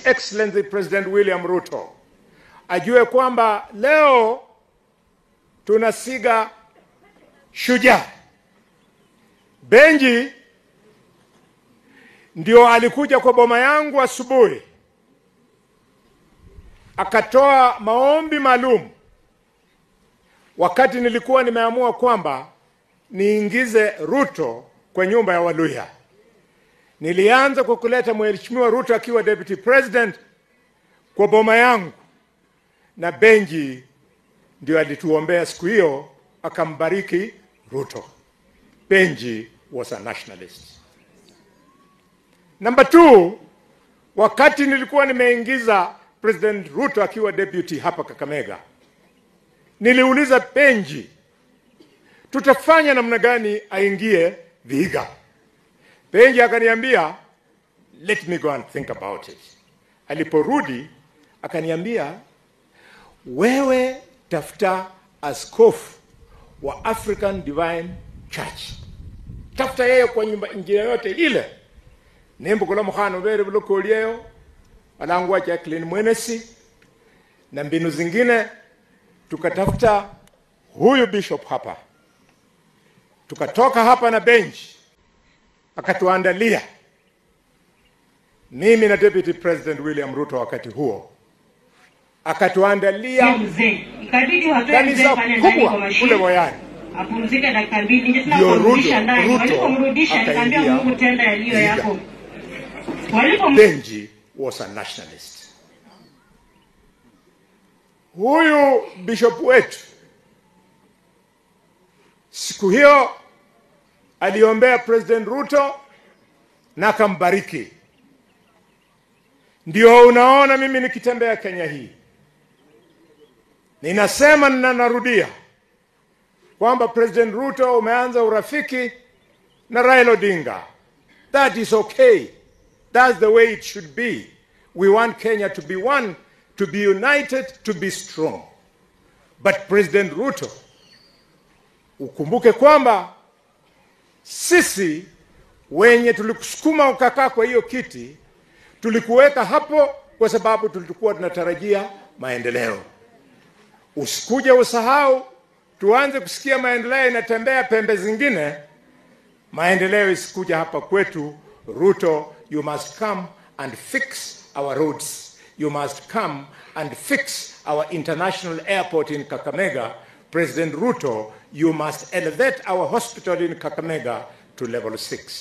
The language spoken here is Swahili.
Excellency President William Ruto ajue kwamba leo tunasiga shujaa. Benji ndio alikuja kwa boma yangu asubuhi, akatoa maombi maalum wakati nilikuwa nimeamua kwamba niingize Ruto kwa nyumba ya Waluhya. Nilianza kwa kuleta Mheshimiwa Ruto akiwa Deputy President kwa boma yangu, na Benji ndio alituombea siku hiyo akambariki Ruto. Benji was a nationalist. Number 2, wakati nilikuwa nimeingiza President Ruto akiwa deputy hapa Kakamega, niliuliza Benji tutafanya namna gani aingie Vihiga. Benji akaniambia let me go and think about it. Aliporudi akaniambia wewe tafuta askofu wa African Divine Church, tafuta yeye kwa nyumba njia yote ile. Nembo kula mkhano bere bulokoliyo alangwa Jacqueline Mwenesi na mbinu zingine. Tukatafuta huyu bishop hapa, tukatoka hapa na Benji akatuandalia mimi na Deputy President William Ruto wakati huo, akatuandalia kanisa kubwa kule Moyani. Apumzike dakika 2 nje tunakurudisha ndani. Walipomrudisha nikamwambia Mungu tenda yaliyo yako. Benji was a nationalist. Huyu bishop wetu siku hiyo aliombea President Ruto na akambariki. Ndio unaona mimi nikitembea Kenya hii ninasema na narudia kwamba President Ruto umeanza urafiki na Raila Odinga. That is okay. That's the way it should be. We want Kenya to be one, to be united, to be strong. But President Ruto, ukumbuke kwamba sisi wenye tulikusukuma ukakaa kwa hiyo kiti, tulikuweka hapo kwa sababu tulikuwa tunatarajia maendeleo. Usikuje usahau tuanze kusikia maendeleo inatembea pembe zingine, maendeleo isikuja hapa kwetu. Ruto, you must come and fix our roads. You must come and fix our international airport in Kakamega. President Ruto, you must elevate our hospital in Kakamega to level 6.